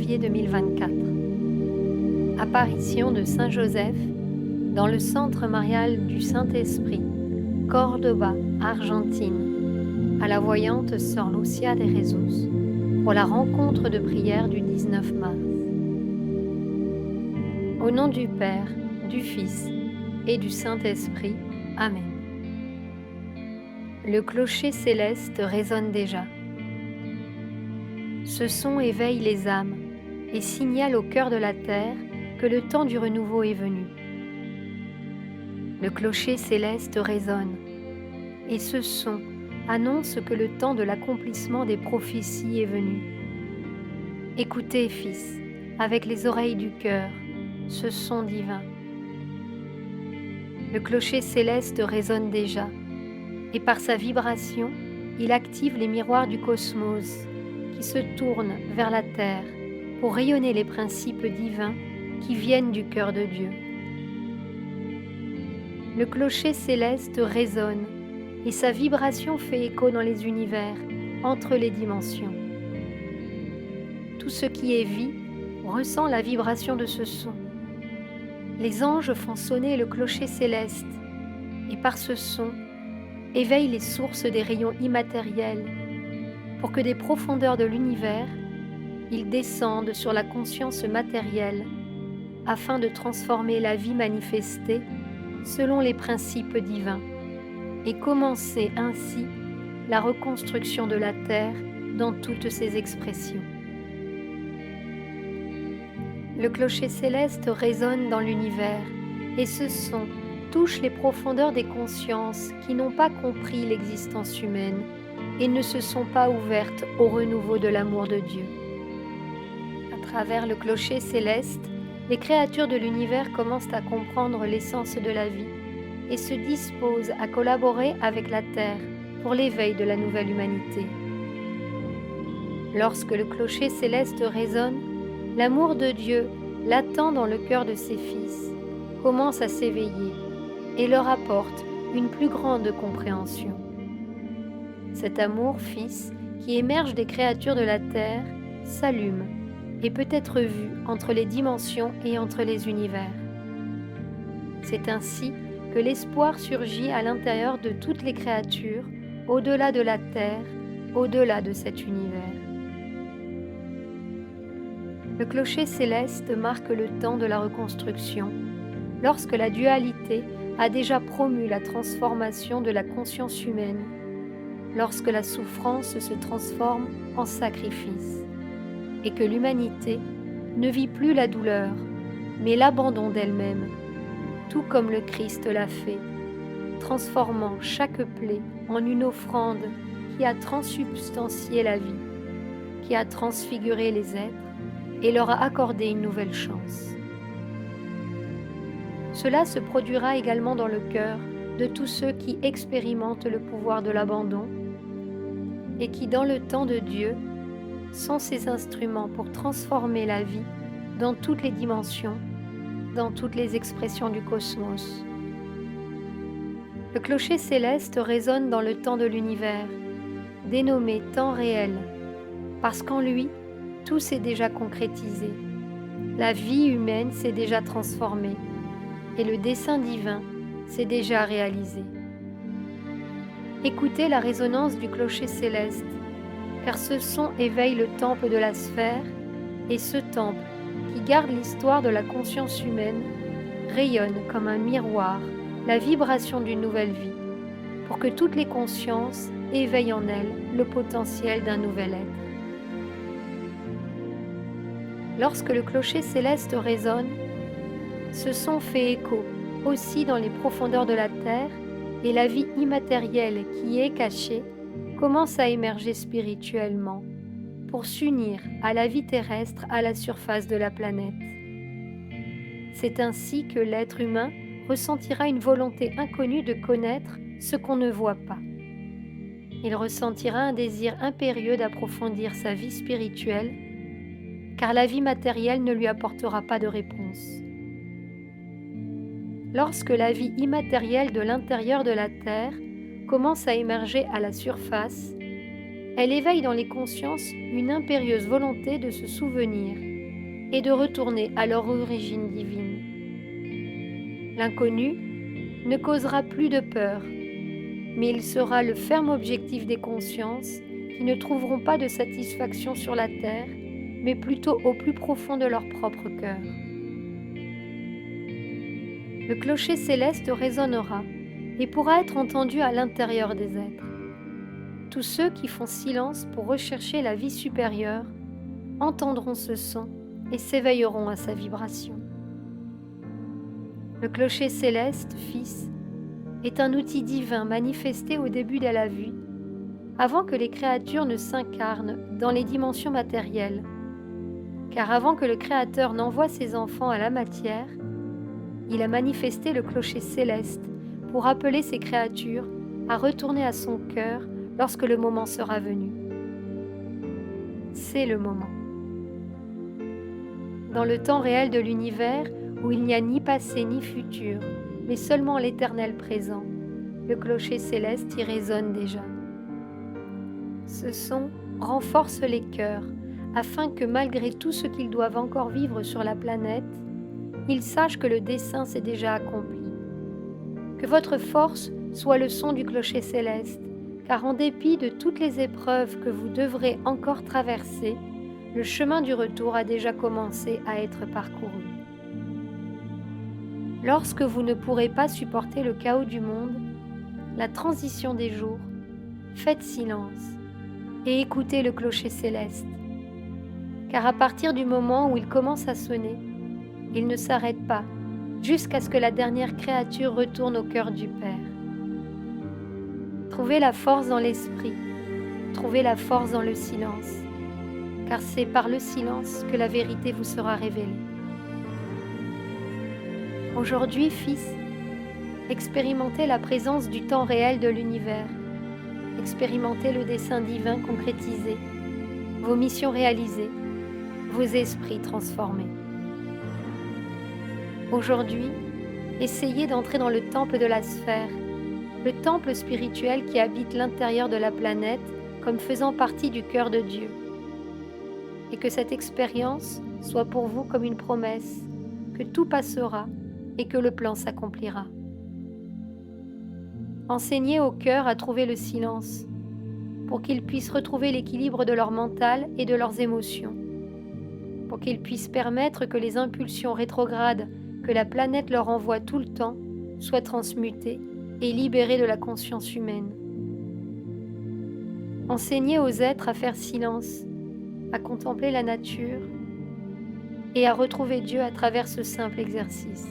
janvier 2024. Apparition de Saint Joseph dans le centre marial du Saint-Esprit, Córdoba, Argentine, à la voyante Sœur Lucia de Jesus, pour la rencontre de prière du 19 mars. Au nom du Père, du Fils et du Saint-Esprit. Amen. Le clocher céleste résonne déjà. Ce son éveille les âmes et signale au cœur de la terre que le temps du renouveau est venu. Le clocher céleste résonne, et ce son annonce que le temps de l'accomplissement des prophéties est venu. Écoutez, fils, avec les oreilles du cœur, ce son divin. Le clocher céleste résonne déjà, et par sa vibration, il active les miroirs du cosmos qui se tournent vers la terre pour rayonner les principes divins qui viennent du cœur de Dieu. Le clocher céleste résonne et sa vibration fait écho dans les univers, entre les dimensions. Tout ce qui est vie ressent la vibration de ce son. Les anges font sonner le clocher céleste et par ce son, éveillent les sources des rayons immatériels pour que des profondeurs de l'univers, ils descendent sur la conscience matérielle afin de transformer la vie manifestée selon les principes divins et commencer ainsi la reconstruction de la terre dans toutes ses expressions. Le clocher céleste résonne dans l'univers et ce son touche les profondeurs des consciences qui n'ont pas compris l'existence humaine et ne se sont pas ouvertes au renouveau de l'amour de Dieu. À travers le clocher céleste, les créatures de l'univers commencent à comprendre l'essence de la vie et se disposent à collaborer avec la Terre pour l'éveil de la nouvelle humanité. Lorsque le clocher céleste résonne, l'amour de Dieu, latent dans le cœur de ses fils, commence à s'éveiller et leur apporte une plus grande compréhension. Cet amour, fils, qui émerge des créatures de la terre, s'allume et peut être vu entre les dimensions et entre les univers. C'est ainsi que l'espoir surgit à l'intérieur de toutes les créatures, au-delà de la terre, au-delà de cet univers. Le clocher céleste marque le temps de la reconstruction, lorsque la dualité a déjà promu la transformation de la conscience humaine, lorsque la souffrance se transforme en sacrifice, et que l'humanité ne vit plus la douleur, mais l'abandon d'elle-même, tout comme le Christ l'a fait, transformant chaque plaie en une offrande qui a transsubstantié la vie, qui a transfiguré les êtres et leur a accordé une nouvelle chance. Cela se produira également dans le cœur de tous ceux qui expérimentent le pouvoir de l'abandon et qui, dans le temps de Dieu, sont ses instruments pour transformer la vie dans toutes les dimensions, dans toutes les expressions du cosmos. Le clocher céleste résonne dans le temps de l'univers, dénommé temps réel, parce qu'en lui, tout s'est déjà concrétisé. La vie humaine s'est déjà transformée et le dessein divin s'est déjà réalisé. Écoutez la résonance du clocher céleste, car ce son éveille le temple de la sphère, et ce temple, qui garde l'histoire de la conscience humaine, rayonne comme un miroir la vibration d'une nouvelle vie, pour que toutes les consciences éveillent en elles le potentiel d'un nouvel être. Lorsque le clocher céleste résonne, ce son fait écho aussi dans les profondeurs de la terre et la vie immatérielle qui y est cachée commence à émerger spirituellement pour s'unir à la vie terrestre à la surface de la planète. C'est ainsi que l'être humain ressentira une volonté inconnue de connaître ce qu'on ne voit pas. Il ressentira un désir impérieux d'approfondir sa vie spirituelle, car la vie matérielle ne lui apportera pas de réponse. Lorsque la vie immatérielle de l'intérieur de la Terre commence à émerger à la surface, elle éveille dans les consciences une impérieuse volonté de se souvenir et de retourner à leur origine divine. L'inconnu ne causera plus de peur, mais il sera le ferme objectif des consciences qui ne trouveront pas de satisfaction sur la terre, mais plutôt au plus profond de leur propre cœur. Le clocher céleste résonnera et pourra être entendu à l'intérieur des êtres. Tous ceux qui font silence pour rechercher la vie supérieure entendront ce son et s'éveilleront à sa vibration. Le clocher céleste, Fils, est un outil divin manifesté au début de la vie, avant que les créatures ne s'incarnent dans les dimensions matérielles. Car avant que le Créateur n'envoie ses enfants à la matière, il a manifesté le clocher céleste pour appeler ses créatures à retourner à son cœur lorsque le moment sera venu. C'est le moment. Dans le temps réel de l'univers, où il n'y a ni passé ni futur, mais seulement l'éternel présent, le clocher céleste y résonne déjà. Ce son renforce les cœurs, afin que malgré tout ce qu'ils doivent encore vivre sur la planète, ils sachent que le dessein s'est déjà accompli. Que votre force soit le son du clocher céleste, car en dépit de toutes les épreuves que vous devrez encore traverser, le chemin du retour a déjà commencé à être parcouru. Lorsque vous ne pourrez pas supporter le chaos du monde, la transition des jours, faites silence et écoutez le clocher céleste. Car à partir du moment où il commence à sonner, il ne s'arrête pas jusqu'à ce que la dernière créature retourne au cœur du Père. Trouvez la force dans l'esprit, trouvez la force dans le silence, car c'est par le silence que la vérité vous sera révélée. Aujourd'hui, Fils, expérimentez la présence du temps réel de l'univers, expérimentez le dessein divin concrétisé, vos missions réalisées, vos esprits transformés. Aujourd'hui, essayez d'entrer dans le temple de la sphère, le temple spirituel qui habite l'intérieur de la planète comme faisant partie du cœur de Dieu. Et que cette expérience soit pour vous comme une promesse, que tout passera et que le plan s'accomplira. Enseignez au cœur à trouver le silence, pour qu'ils puissent retrouver l'équilibre de leur mental et de leurs émotions, pour qu'ils puissent permettre que les impulsions rétrogrades que la planète leur envoie tout le temps soient transmutées et libérées de la conscience humaine. Enseignez aux êtres à faire silence, à contempler la nature et à retrouver Dieu à travers ce simple exercice.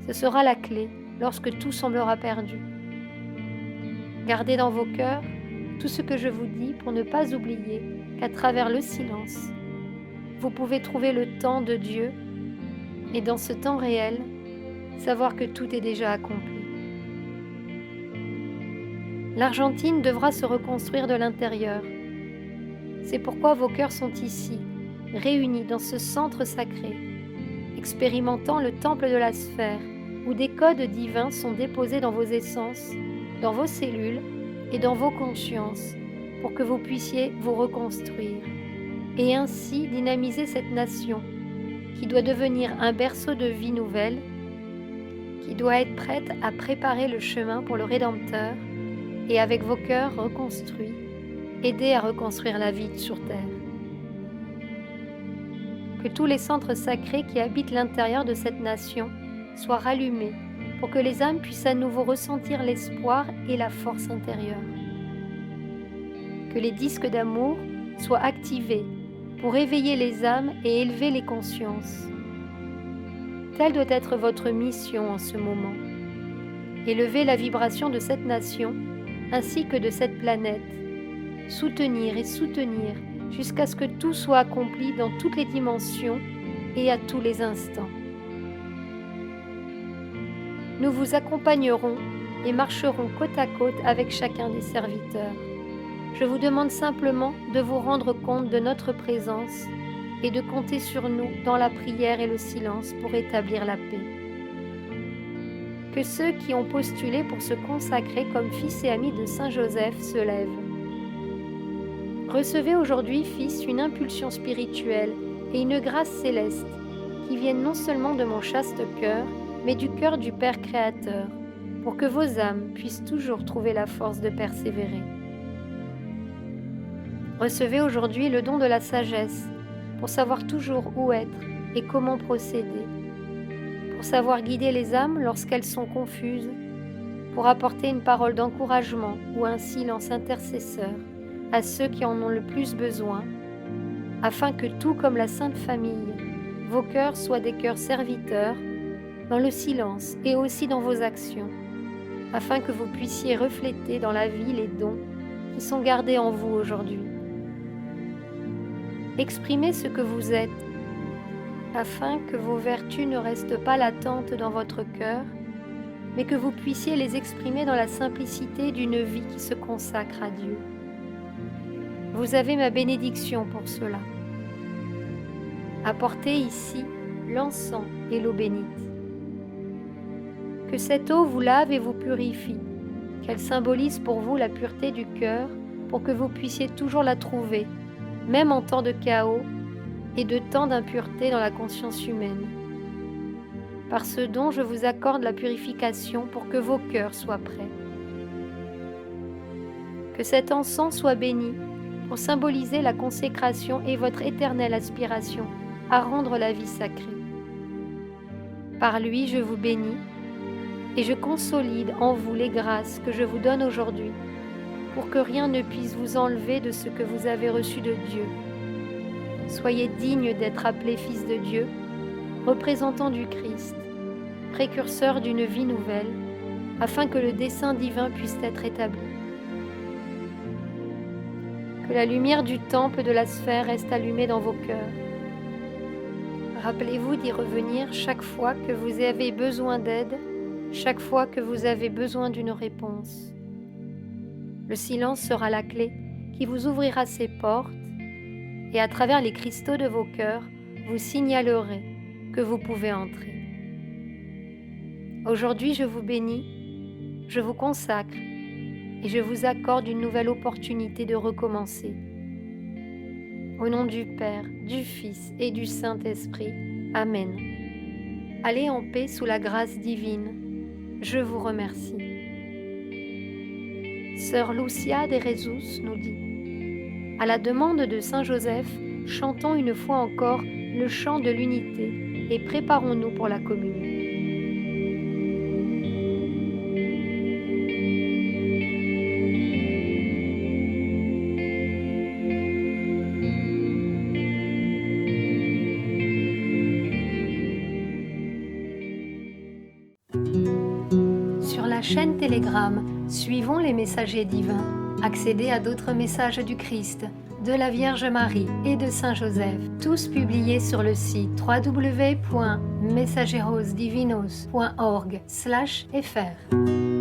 Ce sera la clé lorsque tout semblera perdu. Gardez dans vos cœurs tout ce que je vous dis pour ne pas oublier qu'à travers le silence, vous pouvez trouver le temps de Dieu et dans ce temps réel, savoir que tout est déjà accompli. L'Argentine devra se reconstruire de l'intérieur. C'est pourquoi vos cœurs sont ici, réunis dans ce centre sacré, expérimentant le temple de la sphère, où des codes divins sont déposés dans vos essences, dans vos cellules et dans vos consciences, pour que vous puissiez vous reconstruire, et ainsi dynamiser cette nation, qui doit devenir un berceau de vie nouvelle, qui doit être prête à préparer le chemin pour le Rédempteur, et avec vos cœurs reconstruits, aider à reconstruire la vie sur terre. Que tous les centres sacrés qui habitent l'intérieur de cette nation soient rallumés pour que les âmes puissent à nouveau ressentir l'espoir et la force intérieure. Que les disques d'amour soient activés pour éveiller les âmes et élever les consciences. Telle doit être votre mission en ce moment. Élever la vibration de cette nation ainsi que de cette planète. Soutenir et soutenir jusqu'à ce que tout soit accompli dans toutes les dimensions et à tous les instants. Nous vous accompagnerons et marcherons côte à côte avec chacun des serviteurs. Je vous demande simplement de vous rendre compte de notre présence et de compter sur nous dans la prière et le silence pour établir la paix. Que ceux qui ont postulé pour se consacrer comme fils et amis de Saint Joseph se lèvent. Recevez aujourd'hui, Fils, une impulsion spirituelle et une grâce céleste qui vienne non seulement de mon chaste cœur, mais du cœur du Père Créateur, pour que vos âmes puissent toujours trouver la force de persévérer. Recevez aujourd'hui le don de la sagesse pour savoir toujours où être et comment procéder, pour savoir guider les âmes lorsqu'elles sont confuses, pour apporter une parole d'encouragement ou un silence intercesseur à ceux qui en ont le plus besoin, afin que tout comme la Sainte Famille, vos cœurs soient des cœurs serviteurs dans le silence et aussi dans vos actions, afin que vous puissiez refléter dans la vie les dons qui sont gardés en vous aujourd'hui. Exprimez ce que vous êtes, afin que vos vertus ne restent pas latentes dans votre cœur, mais que vous puissiez les exprimer dans la simplicité d'une vie qui se consacre à Dieu. Vous avez ma bénédiction pour cela. Apportez ici l'encens et l'eau bénite. Que cette eau vous lave et vous purifie, qu'elle symbolise pour vous la pureté du cœur, pour que vous puissiez toujours la trouver, même en temps de chaos et de temps d'impureté dans la conscience humaine. Par ce don, je vous accorde la purification pour que vos cœurs soient prêts. Que cet encens soit béni pour symboliser la consécration et votre éternelle aspiration à rendre la vie sacrée. Par lui, je vous bénis et je consolide en vous les grâces que je vous donne aujourd'hui, pour que rien ne puisse vous enlever de ce que vous avez reçu de Dieu. Soyez dignes d'être appelés fils de Dieu, représentants du Christ, précurseurs d'une vie nouvelle, afin que le dessein divin puisse être établi. Que la lumière du temple de la sphère reste allumée dans vos cœurs. Rappelez-vous d'y revenir chaque fois que vous avez besoin d'aide, chaque fois que vous avez besoin d'une réponse. Le silence sera la clé qui vous ouvrira ses portes et à travers les cristaux de vos cœurs, vous signalerez que vous pouvez entrer. Aujourd'hui, je vous bénis, je vous consacre et je vous accorde une nouvelle opportunité de recommencer. Au nom du Père, du Fils et du Saint-Esprit. Amen. Allez en paix sous la grâce divine. Je vous remercie. Sœur Lucia de Jesus nous dit: à la demande de Saint Joseph, chantons une fois encore le chant de l'unité et préparons-nous pour la communion. Sur la chaîne Telegram, suivons les messagers divins. Accédez à d'autres messages du Christ, de la Vierge Marie et de Saint Joseph, tous publiés sur le site www.mensagerosdivinos.org/fr.